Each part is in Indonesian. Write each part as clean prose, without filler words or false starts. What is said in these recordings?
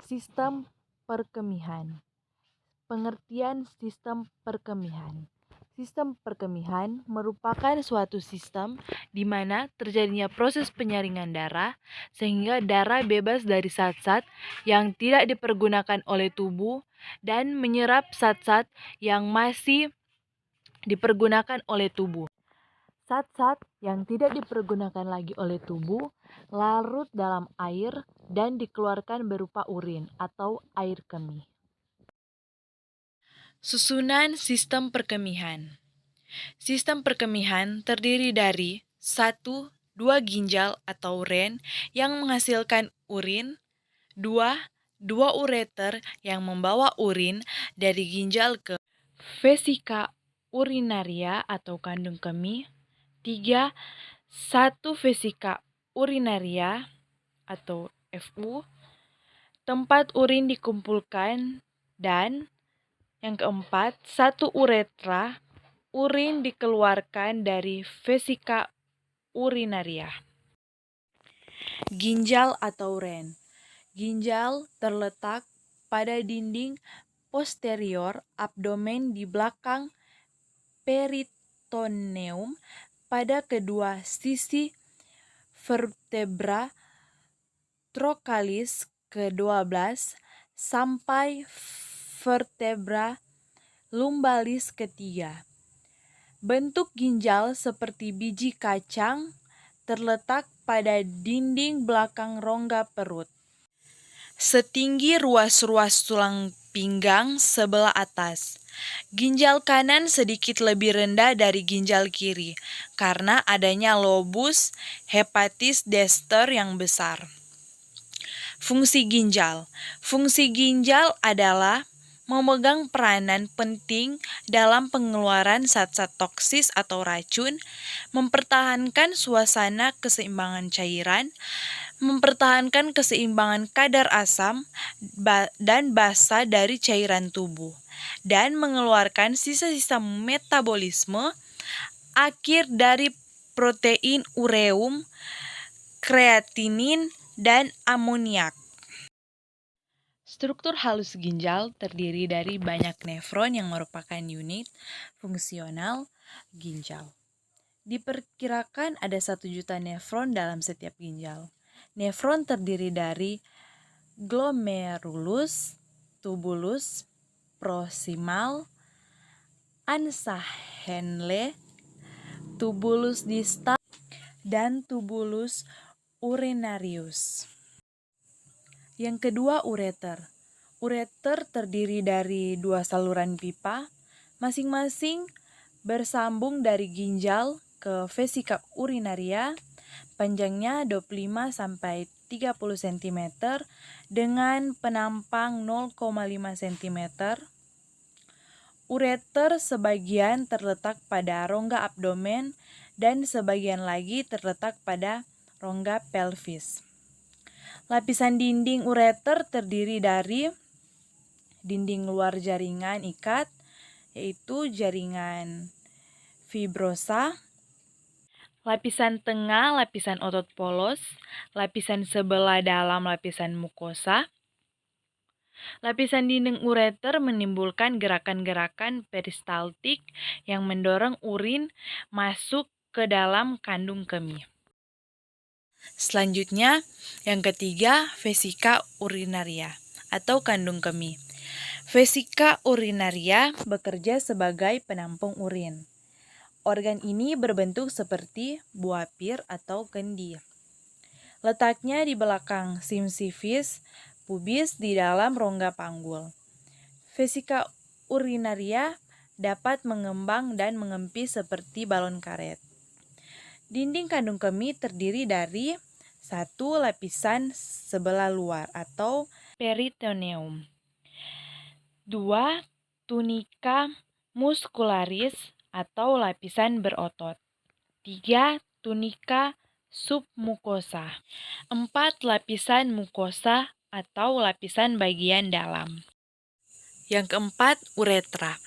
Sistem perkemihan. Pengertian sistem perkemihan. Sistem perkemihan merupakan suatu sistem di mana terjadinya proses penyaringan darah sehingga darah bebas dari zat-zat yang tidak dipergunakan oleh tubuh dan menyerap zat-zat yang masih dipergunakan oleh tubuh. Zat-zat yang tidak dipergunakan lagi oleh tubuh larut dalam air dan dikeluarkan berupa urin atau air kemih. Susunan sistem perkemihan. Sistem perkemihan terdiri dari 1. 2 ginjal atau ren yang menghasilkan urin, 2. ureter yang membawa urin dari ginjal ke vesika urinaria atau kandung kemih, 3. 1 vesika urinaria atau FU, tempat urin dikumpulkan, dan yang keempat, 1 uretra, urin dikeluarkan dari vesika urinaria. Ginjal atau ren. Ginjal terletak pada dinding posterior abdomen di belakang peritoneum pada kedua sisi vertebra trokalis ke-12 sampai vertebra lumbalis ketiga. Bentuk ginjal seperti biji kacang terletak pada dinding belakang rongga perut. Setinggi ruas-ruas tulang pinggang sebelah atas. Ginjal kanan sedikit lebih rendah dari ginjal kiri karena adanya lobus hepatis dexter yang besar. Fungsi ginjal. Fungsi ginjal adalah memegang peranan penting dalam pengeluaran zat-zat toksis atau racun, mempertahankan suasana keseimbangan cairan, mempertahankan keseimbangan kadar asam dan basa dari cairan tubuh, dan mengeluarkan sisa-sisa metabolisme akhir dari protein ureum, kreatinin, dan amoniak. Struktur halus ginjal terdiri dari banyak nefron yang merupakan unit fungsional ginjal. Diperkirakan ada 1 juta nefron dalam setiap ginjal. Nefron terdiri dari glomerulus, tubulus, proximal, ansa Henle, tubulus distal, dan tubulus urinarius. Yang kedua, ureter. Ureter terdiri dari 2 saluran pipa, masing-masing bersambung dari ginjal ke vesika urinaria, panjangnya 25 sampai 30 cm dengan penampang 0,5 cm. Ureter sebagian terletak pada rongga abdomen dan sebagian lagi terletak pada rongga pelvis. Lapisan dinding ureter terdiri dari dinding luar jaringan ikat, yaitu jaringan fibrosa, lapisan tengah, lapisan otot polos, lapisan sebelah dalam, lapisan mukosa. Lapisan dinding ureter menimbulkan gerakan-gerakan peristaltik yang mendorong urin masuk ke dalam kandung kemih. Selanjutnya, yang ketiga, vesika urinaria atau kandung kemih. Vesika urinaria bekerja sebagai penampung urin. Organ ini berbentuk seperti buah pir atau kendi. Letaknya di belakang simsitis pubis di dalam rongga panggul. Vesika urinaria dapat mengembang dan mengempis seperti balon karet. Dinding kandung kemih terdiri dari 1 lapisan sebelah luar atau peritoneum, 2 tunika muscularis atau lapisan berotot, 3 tunika submukosa, 4 lapisan mukosa atau lapisan bagian dalam. Yang keempat, uretra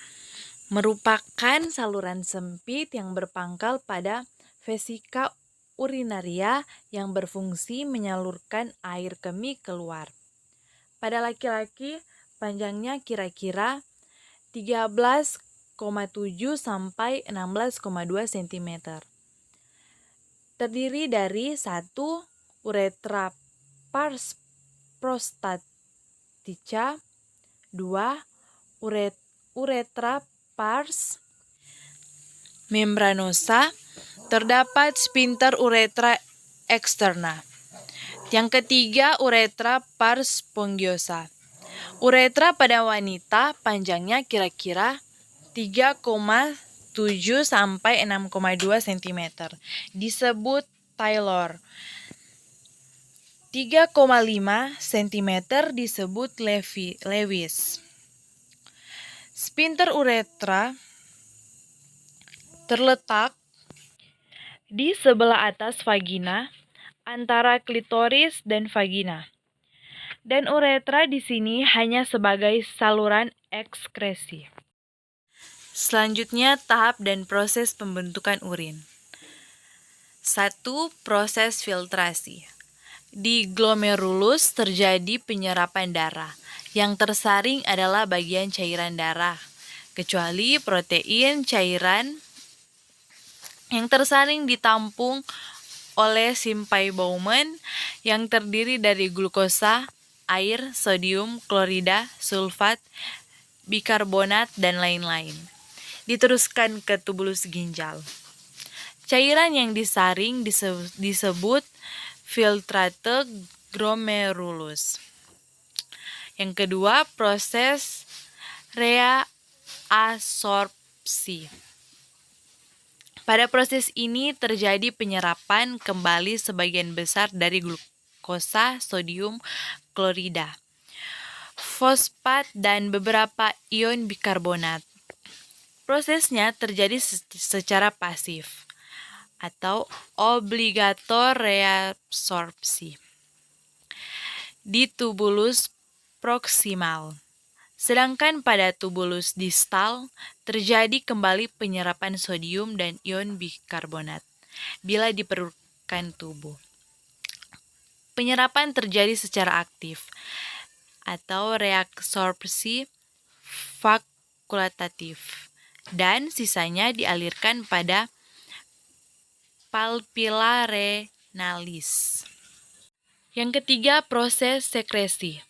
merupakan saluran sempit yang berpangkal pada vesika urinaria yang berfungsi menyalurkan air kemih keluar. Pada laki-laki, panjangnya kira-kira 13,7 sampai 16,2 cm. Terdiri dari 1. Uretra pars prostatica, 2. Uretra pars membranosa, terdapat sphincter uretra eksterna. Yang ketiga, uretra pars sponggiosa. Uretra pada wanita panjangnya kira-kira 3,7 sampai 6,2 cm. Disebut Taylor. 3,5 cm disebut Lewis. Sphincter uretra terletak di sebelah atas vagina antara klitoris dan vagina. Dan uretra di sini hanya sebagai saluran ekskresi. Selanjutnya, tahap dan proses pembentukan urin. 1. Proses filtrasi. Di glomerulus terjadi penyerapan darah. Yang tersaring adalah bagian cairan darah, kecuali protein cairan yang tersaring ditampung oleh simpai Bowman yang terdiri dari glukosa, air, sodium, klorida, sulfat, bikarbonat, dan lain-lain. Diteruskan ke tubulus ginjal. Cairan yang disaring disebut filtrate glomerulus. Yang kedua, proses reabsorpsi. Pada proses ini terjadi penyerapan kembali sebagian besar dari glukosa, sodium, klorida, fosfat, dan beberapa ion bikarbonat. Prosesnya terjadi secara pasif atau obligator reabsorpsi di tubulus proksimal. Sedangkan pada tubulus distal terjadi kembali penyerapan sodium dan ion bikarbonat bila diperlukan tubuh. Penyerapan terjadi secara aktif atau reabsorpsi fakultatif dan sisanya dialirkan pada papilla renalis. Yang ketiga, proses sekresi.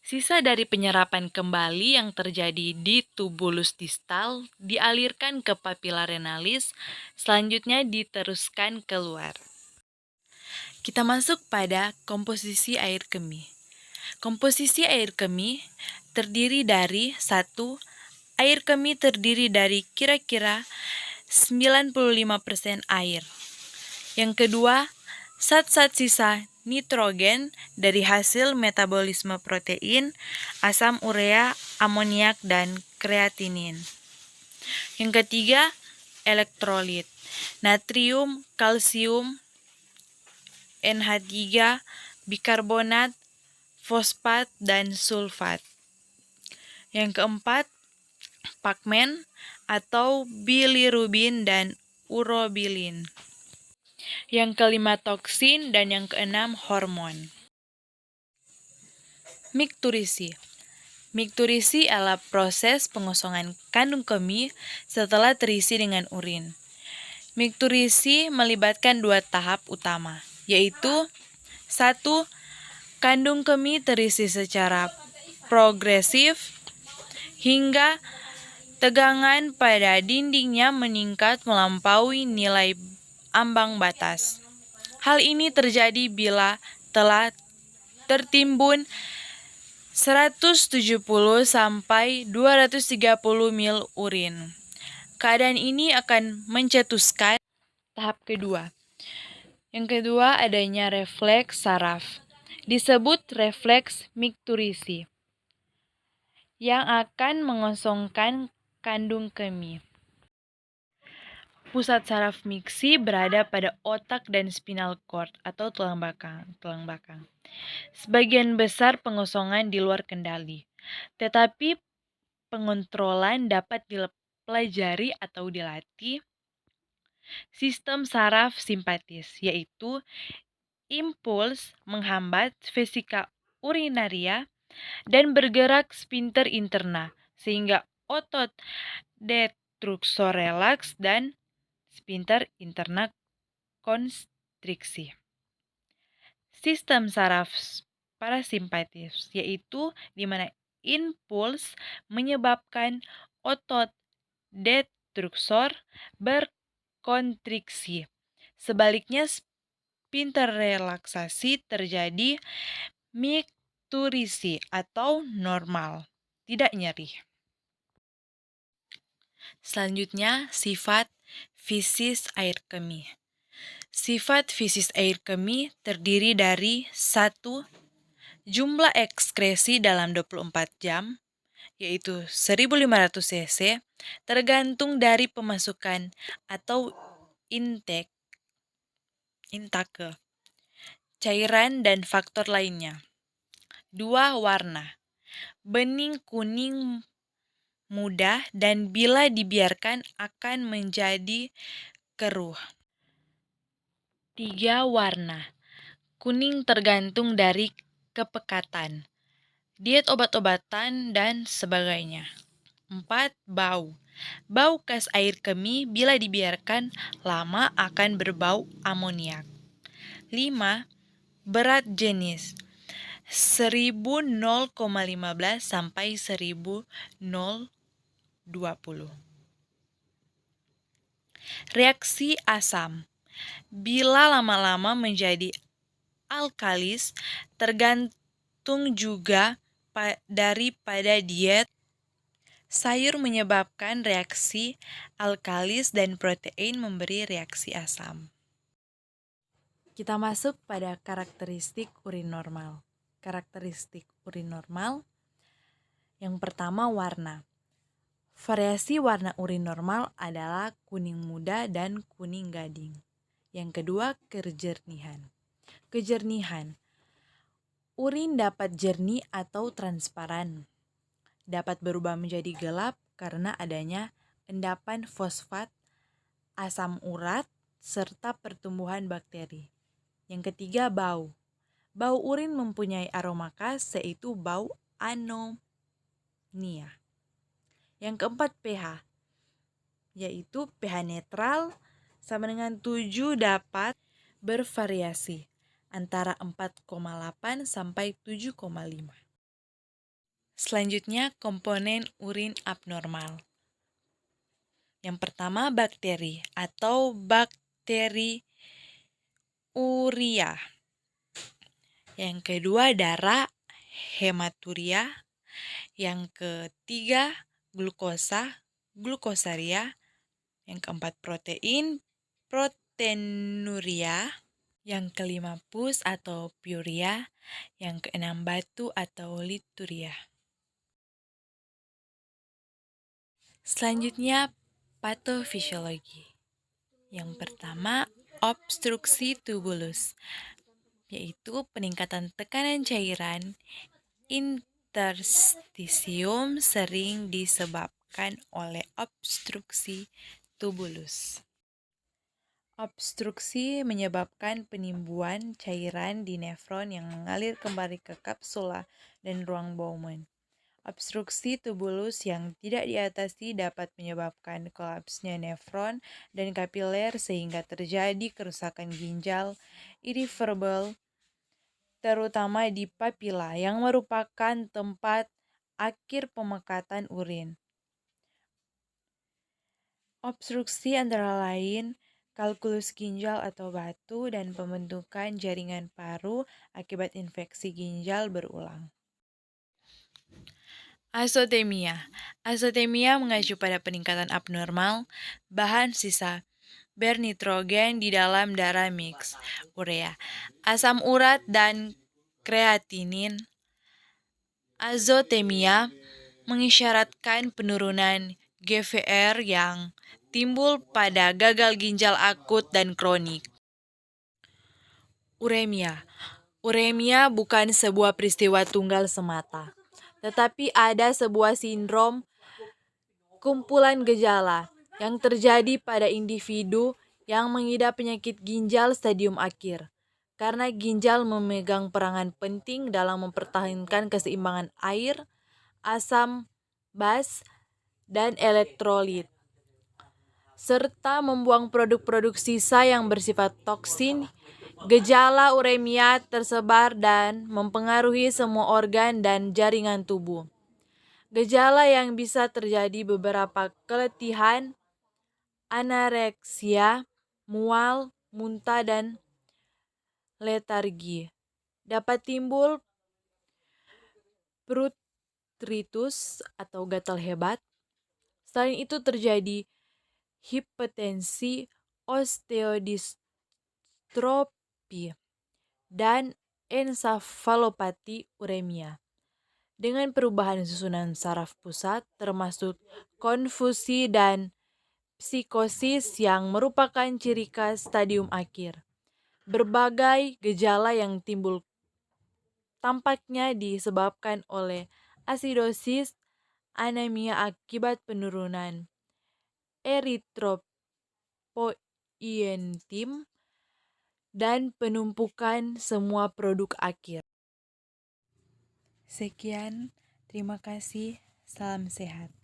Sisa dari penyerapan kembali yang terjadi di tubulus distal dialirkan ke papilla renalis, selanjutnya diteruskan keluar. Kita masuk pada komposisi air kemih. Komposisi air kemih terdiri dari 1. Air kemih terdiri dari kira-kira 95% air. Yang kedua, zat-zat sisa nitrogen dari hasil metabolisme protein, asam urea, amoniak, dan kreatinin. Yang ketiga, elektrolit, natrium, kalsium, NH3, bikarbonat, fosfat, dan sulfat. Yang keempat, pigmen atau bilirubin dan urobilin. Yang kelima, toksin, dan yang keenam, hormon. Mikturisi. Mikturisi adalah proses pengosongan kandung kemih setelah terisi dengan urin. Mikturisi melibatkan 2 tahap utama, yaitu 1. Kandung kemih terisi secara progresif hingga tegangan pada dindingnya meningkat melampaui nilai ambang batas. Hal ini terjadi bila telah tertimbun 170 sampai 230 ml urin. Keadaan ini akan mencetuskan tahap kedua. Yang kedua, adanya refleks saraf. Disebut refleks mikturisi yang akan mengosongkan kandung kemih. Pusat saraf miksi berada pada otak dan spinal cord atau tulang belakang. Sebagian besar pengosongan di luar kendali, tetapi pengontrolan dapat dipelajari atau dilatih. Sistem saraf simpatis, yaitu impuls menghambat vesika urinaria dan bergerak sphincter interna, sehingga otot detruksor relaks dan sphincter interna konstriksi. Sistem saraf parasimpatis, yaitu di mana impuls menyebabkan otot detruksor berkontriksi. Sebaliknya, sphincter relaksasi terjadi mikturisi atau normal, tidak nyeri. Selanjutnya, sifat fisis air kemih. Sifat fisis air kemih terdiri dari 1. Jumlah ekskresi dalam 24 jam, yaitu 1500 cc, tergantung dari pemasukan atau intake cairan dan faktor lainnya. 2. Warna. Bening kuning muda dan bila dibiarkan akan menjadi keruh. 3. Warna. Kuning tergantung dari kepekatan, diet obat-obatan, dan sebagainya. 4. Bau. Bau gas air kemih bila dibiarkan lama akan berbau amoniak. 5. Berat jenis 1000,15 sampai 1020. Reaksi asam. Bila lama-lama menjadi alkalis, tergantung juga daripada diet. Sayur menyebabkan reaksi alkalis dan protein memberi reaksi asam. Kita masuk pada karakteristik urin normal. Karakteristik urin normal. Yang pertama, warna. Variasi warna urin normal adalah kuning muda dan kuning gading. Yang kedua, kejernihan. Kejernihan. Urin dapat jernih atau transparan. Dapat berubah menjadi gelap karena adanya endapan fosfat, asam urat, serta pertumbuhan bakteri. Yang ketiga, bau. Bau urin mempunyai aroma khas, yaitu bau amonia. Yang keempat, pH, yaitu pH netral sama dengan 7, dapat bervariasi antara 4,8 sampai 7,5. Selanjutnya, komponen urin abnormal. Yang pertama, bakteri atau bakteri uria. Yang kedua, darah, hematuria. Yang ketiga, glukosa, glukosaria. Yang keempat, protein, proteinuria. Yang kelima, pus atau piuria. Yang keenam, batu atau lituria. Selanjutnya, patofisiologi. Yang pertama, obstruksi tubulus, yaitu peningkatan tekanan cairan interstisium sering disebabkan oleh obstruksi tubulus. Obstruksi menyebabkan penimbunan cairan di nefron yang mengalir kembali ke kapsula dan ruang Bowman. Obstruksi tubulus yang tidak diatasi dapat menyebabkan kolapsnya nefron dan kapiler sehingga terjadi kerusakan ginjal irreversible, terutama di papila yang merupakan tempat akhir pemekatan urin. Obstruksi antara lain kalkulus ginjal atau batu dan pembentukan jaringan paru akibat infeksi ginjal berulang. Azotemia. Azotemia mengacu pada peningkatan abnormal bahan sisa bernitrogen di dalam darah mix urea, asam urat, dan kreatinin. Azotemia mengisyaratkan penurunan GVR yang timbul pada gagal ginjal akut dan kronik. Uremia. Uremia bukan sebuah peristiwa tunggal semata, tetapi ada sebuah sindrom kumpulan gejala yang terjadi pada individu yang mengidap penyakit ginjal stadium akhir. karena ginjal memegang peranan penting dalam mempertahankan keseimbangan air, asam, bas, dan elektrolit, serta membuang produk-produk sisa yang bersifat toksin. Gejala uremia tersebar dan mempengaruhi semua organ dan jaringan tubuh. Gejala yang bisa terjadi beberapa keletihan, anoreksia, mual, muntah, dan letargi. Dapat timbul pruritus atau gatal hebat. Selain itu terjadi hipertensi, osteodistrofi, dan ensefalopati uremia. Dengan perubahan susunan saraf pusat termasuk konfusi dan psikosis yang merupakan ciri khas stadium akhir. Berbagai gejala yang timbul tampaknya disebabkan oleh asidosis, anemia akibat penurunan eritropoietin, dan penumpukan semua produk akhir. Sekian, terima kasih, salam sehat.